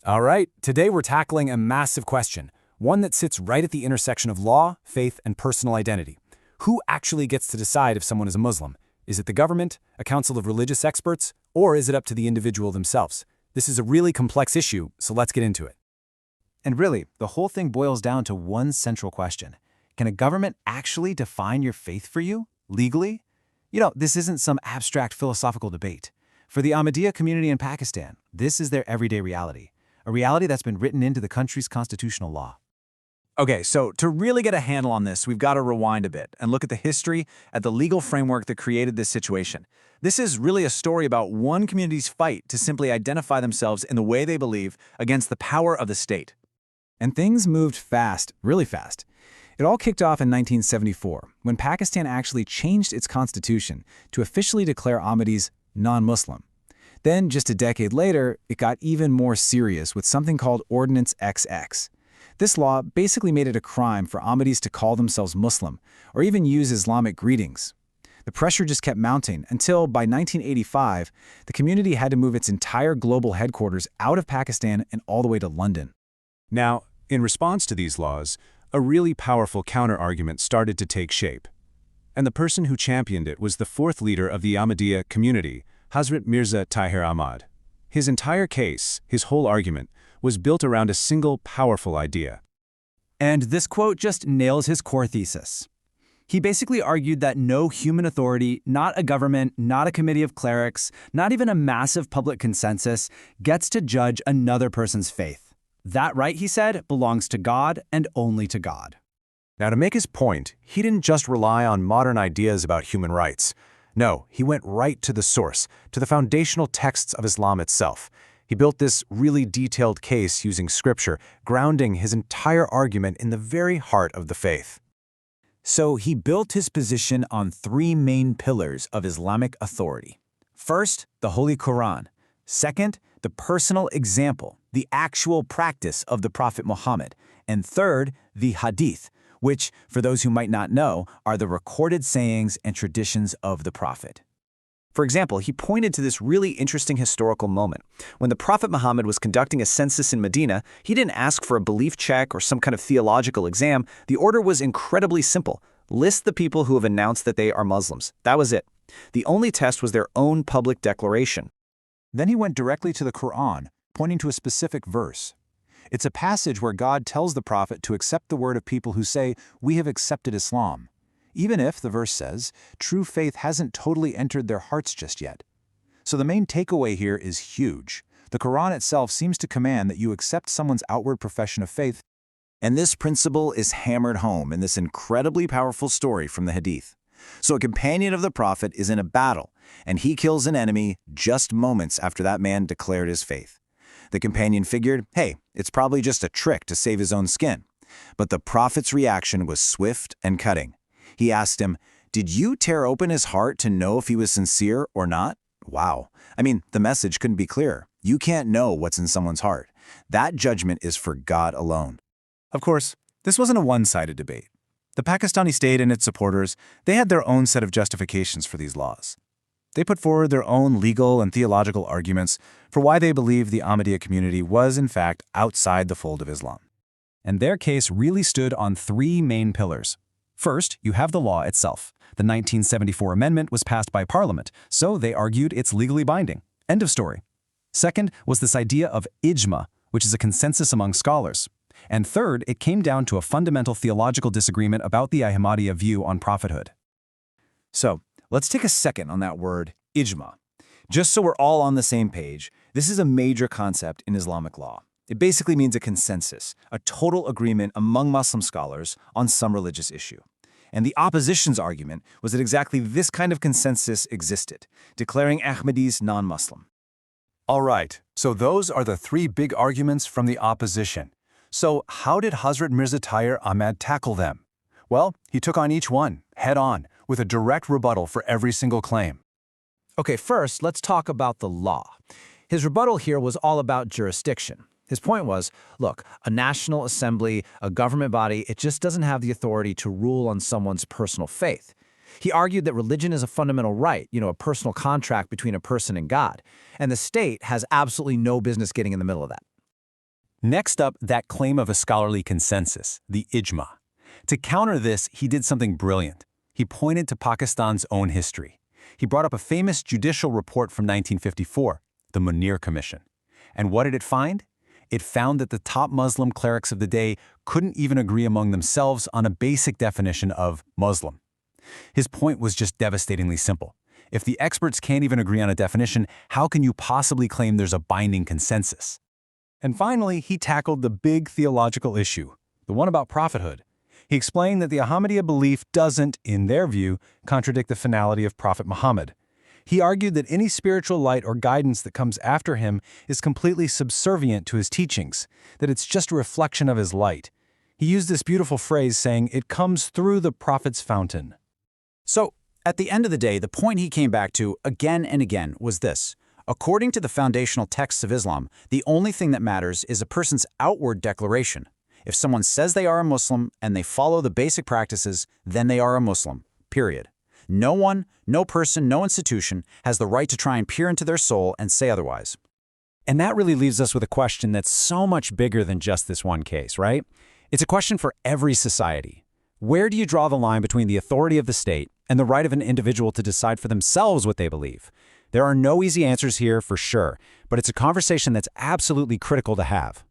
All right, today we're tackling a massive question, one that sits right at the intersection of law, faith, and personal identity. Who actually gets to decide if someone is a Muslim? Is it the government, a council of religious experts, or is it up to the individual themselves? This is a really complex issue, so let's get into it. And really, the whole thing boils down to one central question. Can a government actually define your faith for you, legally? This isn't some abstract philosophical debate. For the Ahmadiyya community in Pakistan, this is their everyday reality, a reality that's been written into the country's constitutional law. Okay, so to really get a handle on this, we've got to rewind a bit and look at the history, at the legal framework that created this situation. This is really a story about one community's fight to simply identify themselves in the way they believe against the power of the state. And things moved fast, really fast. It all kicked off in 1974, when Pakistan actually changed its constitution to officially declare Ahmadis non-Muslim. Then, just a decade later, it got even more serious with something called Ordinance XX. This law basically made it a crime for Ahmadis to call themselves Muslim or even use Islamic greetings. The pressure just kept mounting until, by 1985, the community had to move its entire global headquarters out of Pakistan and all the way to London. Now, in response to these laws, a really powerful counter-argument started to take shape. And the person who championed it was the fourth leader of the Ahmadiyya community, Hazrat Mirza Tahir Ahmad. His entire case, his whole argument, was built around a single powerful idea. And this quote just nails his core thesis. He basically argued that no human authority, not a government, not a committee of clerics, not even a massive public consensus, gets to judge another person's faith. That right, he said, belongs to God and only to God. Now, to make his point, he didn't just rely on modern ideas about human rights. No, he went right to the source, to the foundational texts of Islam itself. He built this really detailed case using scripture, grounding his entire argument in the very heart of the faith. So he built his position on three main pillars of Islamic authority. First, the Holy Quran. Second, the personal example, the actual practice of the Prophet Muhammad. And third, the Hadith, which, for those who might not know, are the recorded sayings and traditions of the Prophet. For example, he pointed to this really interesting historical moment. When the Prophet Muhammad was conducting a census in Medina, he didn't ask for a belief check or some kind of theological exam. The order was incredibly simple. List the people who have announced that they are Muslims. That was it. The only test was their own public declaration. Then he went directly to the Quran, pointing to a specific verse. It's a passage where God tells the prophet to accept the word of people who say, "We have accepted Islam," even if, the verse says, true faith hasn't totally entered their hearts just yet. So the main takeaway here is huge. The Quran itself seems to command that you accept someone's outward profession of faith. And this principle is hammered home in this incredibly powerful story from the Hadith. So a companion of the prophet is in a battle, and he kills an enemy just moments after that man declared his faith. The companion figured, hey, it's probably just a trick to save his own skin. But the prophet's reaction was swift and cutting. He asked him, "Did you tear open his heart to know if he was sincere or not?" Wow. I mean, the message couldn't be clearer. You can't know what's in someone's heart. That judgment is for God alone. Of course, this wasn't a one-sided debate. The Pakistani state and its supporters, they had their own set of justifications for these laws. They put forward their own legal and theological arguments for why they believed the Ahmadiyya community was, in fact, outside the fold of Islam. And their case really stood on three main pillars. First, you have the law itself. The 1974 amendment was passed by Parliament, so they argued it's legally binding. End of story. Second was this idea of ijma, which is a consensus among scholars. And third, it came down to a fundamental theological disagreement about the Ahmadiyya view on prophethood. So, let's take a second on that word, ijma. Just so we're all on the same page, this is a major concept in Islamic law. It basically means a consensus, a total agreement among Muslim scholars on some religious issue. And the opposition's argument was that exactly this kind of consensus existed, declaring Ahmadis non-Muslim. All right, so those are the three big arguments from the opposition. So how did Hazrat Mirza Tahir Ahmad tackle them? Well, he took on each one, head-on, with a direct rebuttal for every single claim. Okay, first, let's talk about the law. His rebuttal here was all about jurisdiction. His point was, look, a national assembly, a government body, it just doesn't have the authority to rule on someone's personal faith. He argued that religion is a fundamental right, a personal contract between a person and God, and the state has absolutely no business getting in the middle of that. Next up, that claim of a scholarly consensus, the ijma. To counter this, he did something brilliant. He pointed to Pakistan's own history. He brought up a famous judicial report from 1954, the Munir Commission. And what did it find? It found that the top Muslim clerics of the day couldn't even agree among themselves on a basic definition of Muslim. His point was just devastatingly simple. If the experts can't even agree on a definition, how can you possibly claim there's a binding consensus? And finally, he tackled the big theological issue, the one about prophethood. He explained that the Ahmadiyya belief doesn't, in their view, contradict the finality of Prophet Muhammad. He argued that any spiritual light or guidance that comes after him is completely subservient to his teachings, that it's just a reflection of his light. He used this beautiful phrase saying, "It comes through the prophet's fountain." So, at the end of the day, the point he came back to again and again was this. According to the foundational texts of Islam, the only thing that matters is a person's outward declaration. If someone says they are a Muslim and they follow the basic practices, then they are a Muslim, period. No one, no person, no institution has the right to try and peer into their soul and say otherwise. And that really leaves us with a question that's so much bigger than just this one case, right? It's a question for every society. Where do you draw the line between the authority of the state and the right of an individual to decide for themselves what they believe? There are no easy answers here for sure, but it's a conversation that's absolutely critical to have.